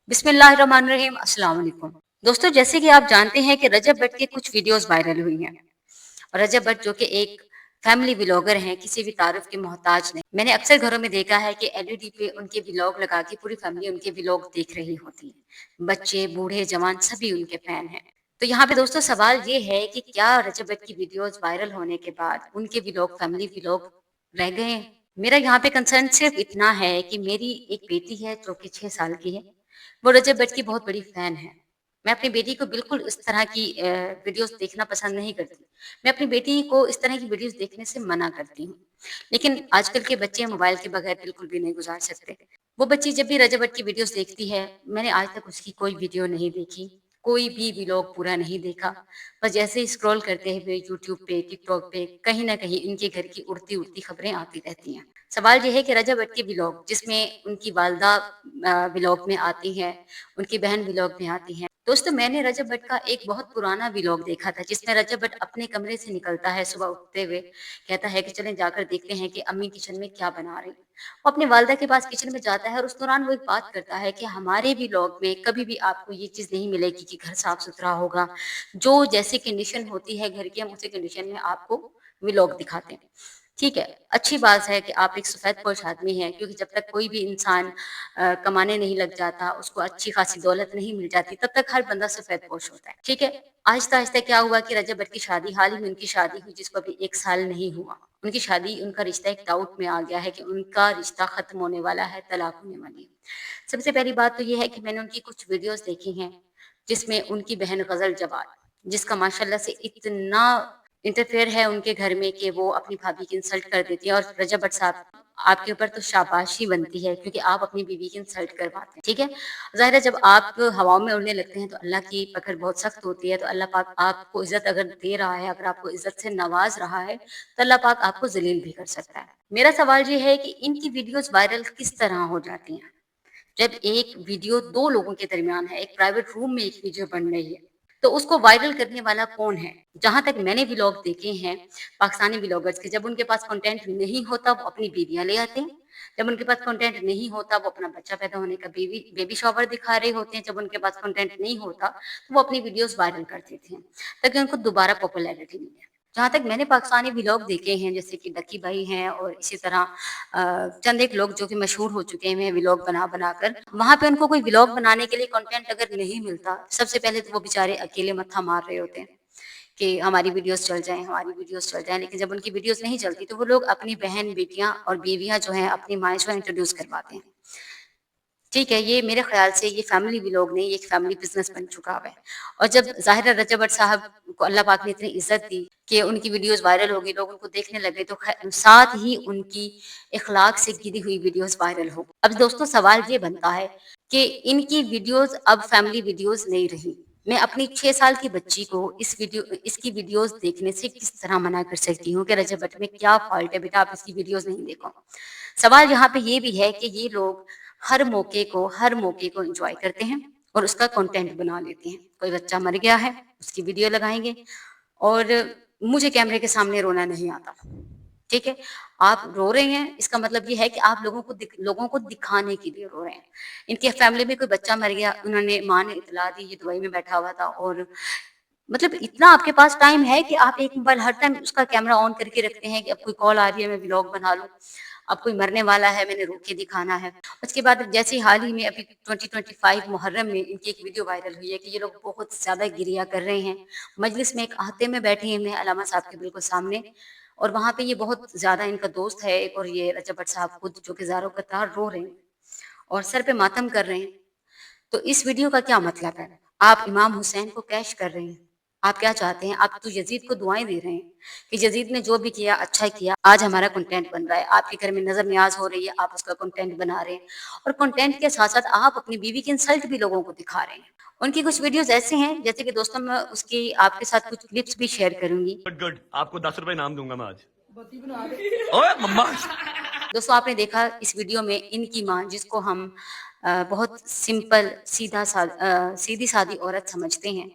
बिस्मिल्लाहिर्रहमानिर्रहीम। अस्सलाम वालेकुम। दोस्तों, जैसे कि आप जानते हैं कि रजब भट्ट की कुछ वीडियोस वायरल हुई हैं और रजब भट्ट जो कि एक फैमिली व्लॉगर हैं, किसी भी तारीफ के मोहताज नहीं। मैंने अक्सर घरों में देखा है कि एलईडी पे उनके व्लॉग लगा के पूरी फैमिली उनके व्लॉग देख रही होती है। बच्चे, बूढ़े, जवान सभी उनके फैन हैं। तो यहाँ पे दोस्तों सवाल ये है कि क्या रजब भट्ट की वीडियोस वायरल होने के बाद उनके व्लॉग फैमिली व्लॉग रह गए हैं? मेरा यहाँ पे कंसर्न सिर्फ इतना है कि मेरी एक बेटी है जो कि 6 साल की है। वो रजब भट्ट की बहुत बड़ी फैन है। मैं अपनी बेटी को बिल्कुल इस तरह की वीडियोस देखना पसंद नहीं करती। मैं अपनी बेटी को इस तरह की वीडियोस देखने से मना करती हूँ। लेकिन आजकल के बच्चे मोबाइल के बगैर बिल्कुल भी नहीं गुजार सकते। वो बच्ची जब भी रजब भट्ट की वीडियोस देखती है, मैंने आज तक उसकी कोई वीडियो नहीं देखी, कोई भी व्लॉग पूरा नहीं देखा। बस जैसे ही स्क्रॉल करते हुए यूट्यूब पे, टिकटॉक पे कहीं न कहीं इनके घर की उड़ती-उड़ती खबरें आती रहती हैं। सवाल ये है कि रजब भट्ट के व्लॉग जिसमें उनकी वालदा व्लॉग में आती हैं, उनकी बहन व्लॉग में आती हैं। दोस्तों, मैंने रजब भट्ट का एक बहुत पुराना व्लॉग देखा था जिसमें रजब भट्ट अपने कमरे से निकलता है सुबह उठते हुए, कहता है कि चलें जाकर देखते हैं कि अम्मी किचन में क्या बना रही हैं। वो अपनी वालदा के पास किचन में जाता है और उस दौरान वो एक बात करता है कि हमारे व्लॉग में कभी भी आपको ये चीज़ नहीं मिलेगी कि घर साफ-सुथरा होगा। जो जैसी कंडीशन होती है घर की, हम उसी कंडीशन में आपको व्लॉग दिखाते हैं। ठीक है, अच्छी बात है कि आप एक सफ़ेदपोश आदमी हैं, क्योंकि जब तक कोई भी इंसान कमाने नहीं लग जाता, उसको अच्छी खासी दौलत नहीं मिल जाती, तब तक हर बंदा सफ़ेदपोश होता है। ठीक है? आहिस्ता-आहिस्ता क्या हुआ कि रजब भट्ट की शादी, हाल ही में उनकी शादी हुई जिसको अभी 1 साल नहीं हुआ। उनकी शादी, उनका रिश्ता एक डाउट में आ गया है कि उनका रिश्ता ख़त्म होने वाला है, तलाक होने वाली है। सबसे पहली बात तो ये है कि मैंने उनकी कुछ वीडियोज़ देखी हैं, जिसमें उनकी बहन ग़ज़ल जवाद, जिसका माशाल्लाह से इतना इंटरफेयर है उनके घर में कि वो अपनी भाभी की इंसल्ट कर देती है। और रजब भट्ट साहब, आपके ऊपर तो शाबाशी बनती है क्योंकि आप अपनी बीवी की इंसल्ट करवाते हैं, ठीक है? ज़ाहिर है, जब आप हवाओं में उड़ने लगते हैं तो अल्लाह की पकड़ बहुत सख्त होती है। तो अल्लाह पाक आपको इज़्ज़त अगर दे रहा है, अगर आपको इज़्ज़त से नवाज़ रहा है, तो अल्लाह पाक आपको ज़लील भी कर सकता है। मेरा सवाल ये है कि इनकी वीडियोज़ वायरल किस तरह हो जाती हैं? जब एक वीडियो 2 लोगों के दरमियान है, एक प्राइवेट रूम में एक वीडियो बन रही है, तो उसको वायरल करने वाला कौन है? जहाँ तक मैंने व्लॉग देखे हैं पाकिस्तानी व्लॉगर्स के, जब उनके पास कंटेंट नहीं होता वो अपनी बीवियाँ ले आते हैं। जब उनके पास कंटेंट नहीं होता वो अपना बच्चा पैदा होने का बेबी शावर दिखा रहे होते हैं। जब उनके पास कंटेंट नहीं होता तो वो अपनी वीडियोज़ वायरल कर देते हैं ताकि उनको दोबारा पॉपुलैरिटी मिले। जहाँ तक मैंने पाकिस्तानी व्लॉग देखे हैं, जैसे कि डक्की भाई हैं और इसी तरह चंद एक लोग जो कि मशहूर हो चुके हैं व्लॉग बना कर, वहाँ पे उनको कोई व्लॉग बनाने के लिए कंटेंट अगर नहीं मिलता, सबसे पहले तो वो बेचारे अकेले मत्था मार रहे होते हैं कि हमारी वीडियोज़ चल जाएँ, हमारी वीडियोज़ चल जाएँ। लेकिन जब उनकी वीडियोज़ नहीं चलती तो वो लोग अपनी बहन, बेटियाँ और बीवियाँ जो हैं अपनी माएँ इंट्रोड्यूस करवाते हैं। ठीक है, ये मेरे ख़्याल से ये फैमिली व्लॉग नहीं, ये एक फैमिली बिज़नेस बन चुका हुआ है। और जब ज़ाहिर है रजब भट्ट साहब को अल्लाह पाक ने इतनी इज़्ज़त दी कि उनकी वीडियोज़ वायरल हो गई, लोग उनको देखने लगे, तो साथ ही उनकी इख़लाक़ से गिरी हुई वीडियोज़ वायरल हो गई। अब दोस्तों सवाल ये बनता है कि इनकी वीडियोज़ अब फैमिली वीडियोज़ नहीं रही। मैं अपनी 6 साल की बच्ची को इसकी वीडियोज़ देखने से किस तरह मना कर सकती हूँ कि रजब भट्ट में क्या फ़ॉल्ट है बेटा, आप इसकी वीडियोज़ नहीं देखो। सवाल यहाँ पे ये भी है कि ये लोग हर मौके को एन्जॉय करते हैं और उसका कंटेंट बना लेते हैं। कोई बच्चा मर गया है, उसकी वीडियो लगाएँगे और मुझे कैमरे के सामने रोना नहीं आता। ठीक है? आप रो रहे हैं, इसका मतलब ये है कि आप लोगों को दिखाने के लिए रो रहे हैं। इनकी फैमिली में कोई बच्चा मर गया, उन्होंने माँ ने इत्तला दी, ये दुबई में बैठा हुआ था और मतलब इतना आपके पास टाइम है कि आप एक मोबाइल हर टाइम उसका कैमरा ऑन करके रखते हैं कि अब कोई कॉल आ रही है, मैं व्लॉग बना लूँ। अब कोई मरने वाला है, मैंने रो के दिखाना है। उसके बाद जैसे ही हाल ही में अभी 2025 मुहर्रम में इनकी एक वीडियो वायरल हुई है कि ये लोग बहुत ज़्यादा गिरिया कर रहे हैं। मजलिस में एक अहाते में बैठे हैं अलामा साहब के बिल्कुल सामने, और वहाँ पे ये बहुत ज़्यादा इनका दोस्त है एक, और ये रजब भट्ट साहब खुद जो कि ज़ारो कतार रो रहे हैं और सर पे मातम कर रहे हैं। तो इस वीडियो का क्या मतलब है? आप इमाम हुसैन को कैश कर रहे हैं। आप क्या चाहते हैं? आप तो यज़ीद को दुआएँ दे रहे हैं कि यज़ीद ने जो भी किया अच्छा किया, आज हमारा कंटेंट बन रहा है। आपके घर में नज़र नियाज़ हो रही है, आप उसका कंटेंट बना रहे हैं और कंटेंट के साथ-साथ आप अपनी बीवी की इंसल्ट भी लोगों को दिखा रहे हैं। उनकी कुछ वीडियोज़ ऐसे हैं जैसे कि दोस्तों मैं उसकी आपके साथ कुछ क्लिप्स भी शेयर करूँगी। गुड गुड, आपको 10 रुपए इनाम दूंगा मैं आज। ओए मम्मा। दोस्तों, आपने देखा इस वीडियो में इनकी माँ, जिसको हम बहुत सिंपल सीधी-सादी औरत समझते हैं,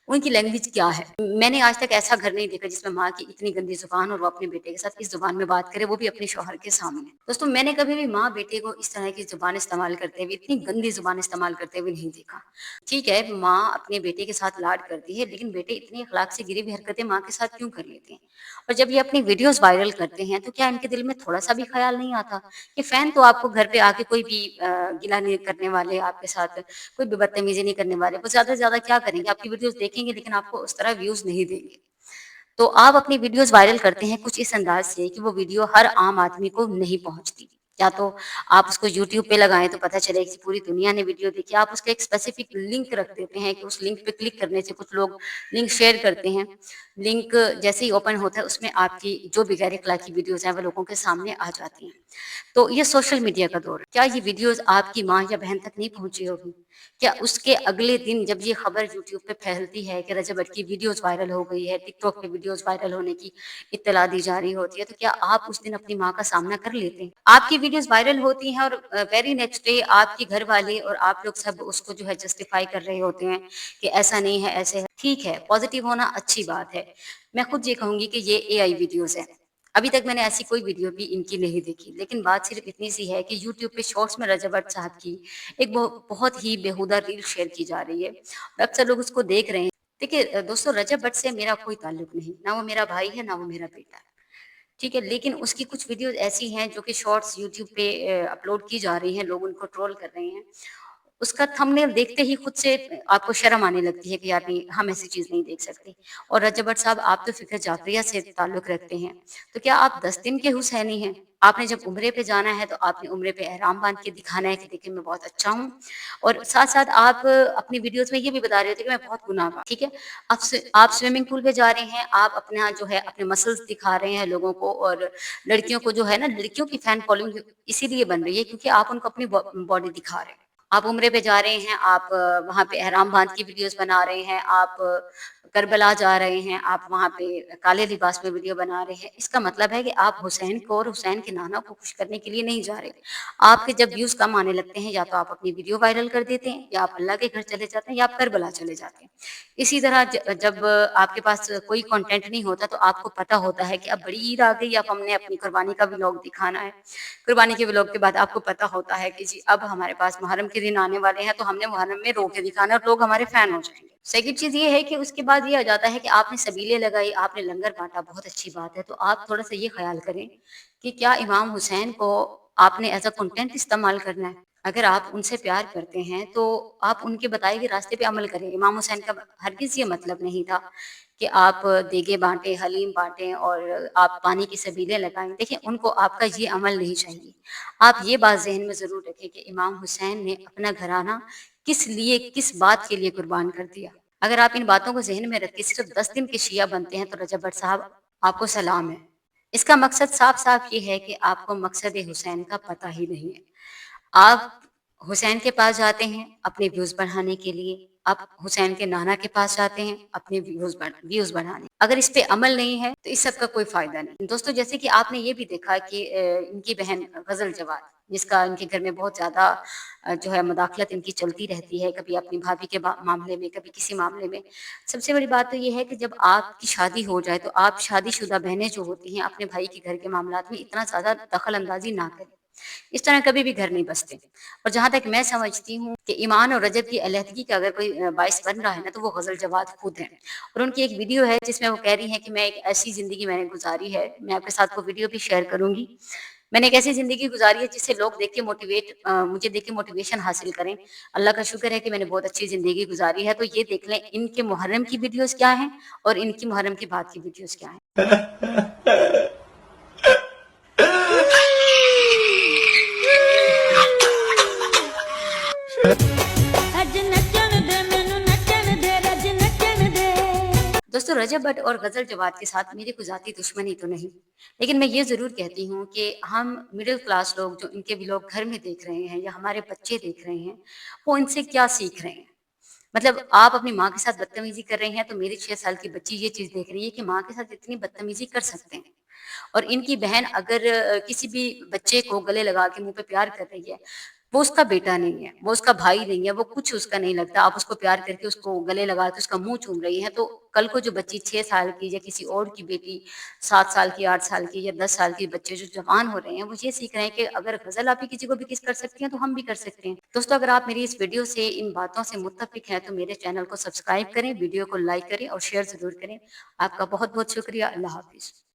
उनकी लैंग्वेज क्या है। मैंने आज तक ऐसा घर नहीं देखा जिसमें माँ की इतनी गंदी ज़ुबान और वो अपने बेटे के साथ इस ज़ुबान में बात करे, वो भी अपने शौहर के सामने। दोस्तों, मैंने कभी भी माँ बेटे को इस तरह की ज़ुबान इस्तेमाल करते हुए, इतनी गंदी ज़ुबान इस्तेमाल करते हुए नहीं देखा। ठीक है, माँ अपने बेटे के साथ लाड करती है, लेकिन बेटे इतनी अखलाक से गिरी हुई हरकतें माँ के साथ क्यों कर लेते हैं? और जब ये अपनी वीडियोज़ वायरल करते हैं, तो क्या इनके दिल में थोड़ा-सा भी ख़्याल नहीं आता कि फ़ैन तो आपको घर पे आके कोई भी गिला नहीं करने वाले आपके साथ, कोई भी बदतमीज़ी नहीं करने वाले, वो ज़्यादा से ज़्यादा क्या करेंगे? आपकी वीडियोज़ देखेंगे, लेकिन आपको उस तरह व्यूज़ नहीं देंगे। तो आप अपनी वीडियोज़ वायरल करते हैं कुछ इस अंदाज़ से कि वो वीडियो हर आम आदमी को नहीं पहुँचती। या तो आप उसको यूट्यूब पे लगाएँ तो पता चले कि पूरी दुनिया ने वीडियो देखी। आप उसका एक स्पेसिफ़िक लिंक रख देते हैं कि उस लिंक पे क्लिक करने से कुछ लोग लिंक शेयर करते हैं। लिंक जैसे ही ओपन होता है, उसमें आपकी जो भी गैर अखलाकी वीडियोज़ हैं, वो लोगों के सामने आ जाती हैं। तो ये सोशल मीडिया का दौर है। क्या ये वीडियोज़ आपकी माँ या बहन तक नहीं पहुँची होगी? क्या उसके अगले दिन जब ये खबर यूट्यूब पे फैलती है कि रजब भट्ट की वीडियोज़ वायरल हो गई है, टिकटॉक पे वीडियोज़ वायरल होने की इत्तला दी जा रही होती है, तो क्या आप उस दिन अपनी माँ का सामना कर लेते हैं? आपकी वीडियोज़ वायरल होती हैं और वेरी नेक्स्ट डे आपके घर वाले और आप लोग सब उसको जो है जस्टिफाई कर रहे होते हैं कि ऐसा नहीं है, ऐसे है। ठीक है, पॉज़िटिव होना अच्छी बात है। मैं खुद ये कहूँगी कि ये एआई वीडियोज़ हैं। अभी तक मैंने ऐसी कोई वीडियो भी इनकी नहीं देखी, लेकिन बात सिर्फ़ इतनी सी है कि यूट्यूब पे शॉर्ट्स में रज़ा भट्ट साहब की एक बहुत ही बेहुदा रील शेयर की जा रही है और अक्सर लोग उसको देख रहे हैं। देखिए दोस्तों, रजब भट्ट से मेरा कोई ताल्लुक नहीं, ना वो मेरा भाई है, ना वो मेरा बेटा है, ठीक है? लेकिन उसकी कुछ वीडियोज़ ऐसी हैं जो कि शॉर्ट्स यूट्यूब पे अपलोड की जा रही हैं, लोग उनको ट्रोल कर रहे हैं। उसका थंबनेल देखते ही खुद से आपको शर्म आने लगती है कि यार नहीं, हम ऐसी चीज़ नहीं देख सकते। और रजब भट्ट साहब, आप तो फ़िक्र जाफ़रिया से ताल्लुक़ रखते हैं, तो क्या आप 10 दिन के हुसैनी हैं? आपने जब उम्रे पे जाना है तो आपने उम्रे पे एहराम बाँध के दिखाना है कि देखिए मैं बहुत अच्छा हूँ, और साथ-साथ आप अपनी वीडियोज़ में ये भी बता रहे होते हैं कि मैं बहुत गुनाहगार, ठीक है? आप स्विमिंग पूल पे जा रहे हैं, आप अपना जो है अपने मसल्स दिखा रहे हैं लोगों को, और लड़कियों को जो है ना, लड़कियों की फैन फॉलोइंग इसीलिए बन रही है क्योंकि आप उनको अपनी बॉडी दिखा रहे हैं। आप उम्रे पे जा रहे हैं, आप वहाँ पे एहराम बाँध के वीडियोज़ बना रहे हैं, आप करबला जा रहे हैं, आप वहाँ पे काले लिबास में वीडियो बना रहे हैं। इसका मतलब है कि आप हुसैन को और हुसैन के नाना को खुश करने के लिए नहीं जा रहे। आपके जब व्यूज़ कम आने लगते हैं, या तो आप अपनी वीडियो वायरल कर देते हैं, या आप अल्लाह के घर चले जाते हैं, या आप करबला चले जाते हैं। इसी तरह जब आपके पास कोई कंटेंट नहीं होता, तो आपको पता होता है कि अब बड़ी ईद आ गई, अब हमने अपनी कुर्बानी का व्लॉग दिखाना है। कुर्बानी के व्लॉग के बाद आपको पता होता है कि जी अब हमारे पास मुहर्रम के दिन आने वाले हैं, तो हमने मुहर्रम में रो के दिखाना है और लोग हमारे फैन हो जाएँगे। सेकंड चीज़ ये है कि उसके बाद ये आ जाता है कि आपने सबीलें लगाई, आपने लंगर बाँटा, बहुत अच्छी बात है। तो आप थोड़ा-सा ये ख़्याल करें कि क्या इमाम हुसैन को आपने एज़ अ कंटेंट इस्तेमाल करना है? अगर आप उनसे प्यार करते हैं, तो आप उनके बताए हुए रास्ते पे अमल करें। इमाम हुसैन का हरगिज़ ये मतलब नहीं था कि आप देगे बाँटें, हलीम बाँटें और आप पानी की सबीलें लगाएँ। देखिए, उनको आपका ये अमल नहीं चाहिए। आप ये बात ज़हन में ज़रूर रखें कि इमाम हुसैन ने अपना घराना किस लिए, किस बात के लिए कुर्बान कर दिया। अगर आप इन बातों को ज़हन में रख के सिर्फ़ 10 दिन के शिया बनते हैं, तो रजब भट्ट साहब, आपको सलाम है। इसका मकसद साफ-साफ ये है कि आपको मकसद हुसैन का पता ही नहीं है। आप हुसैन के पास जाते हैं अपने व्यूज़ बढ़ाने के लिए, आप हुसैन के नाना के पास जाते हैं अपने व्यूज़ बढ़ाने। अगर इस पे अमल नहीं है, तो इस सब का कोई फ़ायदा नहीं। दोस्तों, जैसे कि आपने ये भी देखा कि इनकी बहन ग़ज़ल जवाद, जिसका इनके घर में बहुत ज़्यादा जो है मुदाख़लत इनकी चलती रहती है, कभी अपनी भाभी के मामले में, कभी किसी मामले में। सबसे बड़ी बात तो ये है कि जब आपकी शादी हो जाए, तो आप शादीशुदा बहनें जो होती हैं, अपने भाई के घर के मामलात में इतना ज़्यादा दख़ल अंदाज़ी ना करें। इस तरह कभी भी घर नहीं बसते। और जहाँ तक मैं समझती हूँ कि ईमान और रजब की अलहदगी का अगर कोई बाइस बन रहा है ना, तो वो ग़ज़ल जवाद खुद हैं। और उनकी एक वीडियो है जिसमें वो कह रही हैं कि मैं एक ऐसी ज़िंदगी मैंने गुज़ारी है, मैं आपके साथ वो वीडियो भी शेयर करूँगी। मैंने एक ऐसी ज़िंदगी गुज़ारी है जिससे लोग देख के मुझे देख के मोटिवेशन हासिल करें। अल्लाह का शुक्र है कि मैंने बहुत अच्छी ज़िंदगी गुज़ारी है। तो ये देख लें इनके मुहर्रम की वीडियोज़ क्या हैं और इनकी मुहर्रम के बाद की वीडियोज़ क्या हैं। दोस्तों, रजब भट्ट और ग़ज़ल जवाद के साथ मेरी कोई ज़ाती दुश्मनी तो नहीं, लेकिन मैं ये ज़रूर कहती हूँ कि हम मिडल क्लास लोग जो इनके व्लॉग घर में देख रहे हैं या हमारे बच्चे देख रहे हैं, वो इनसे क्या सीख रहे हैं? मतलब आप अपनी माँ के साथ बदतमीज़ी कर रहे हैं, तो मेरी 6 साल की बच्ची ये चीज़ देख रही है कि माँ के साथ इतनी बदतमीज़ी कर सकते हैं। और इनकी बहन अगर किसी भी बच्चे को गले लगा के मुँह पे प्यार कर रही है, वो उसका बेटा नहीं है, वो उसका भाई नहीं है, वो कुछ उसका नहीं लगता। आप उसको प्यार करके उसको गले लगा के उसका मुँह चूम रही हैं, तो कल को जो बच्ची 6 साल की या किसी और की बेटी 7 साल की, 8 साल की या 10 साल के बच्चे जो जवान हो रहे हैं, वो ये सीख रहे हैं कि अगर ग़ज़ल आप ही किसी को भी किस कर सकती हैं, तो हम भी कर सकते हैं। दोस्तों, अगर आप मेरी इस वीडियो से, इन बातों से मुत्तफ़िक हैं, तो मेरे चैनल को सब्सक्राइब करें, वीडियो को लाइक करें और शेयर ज़रूर करें। आपका बहुत-बहुत शुक्रिया। अल्लाह हाफ़िज़।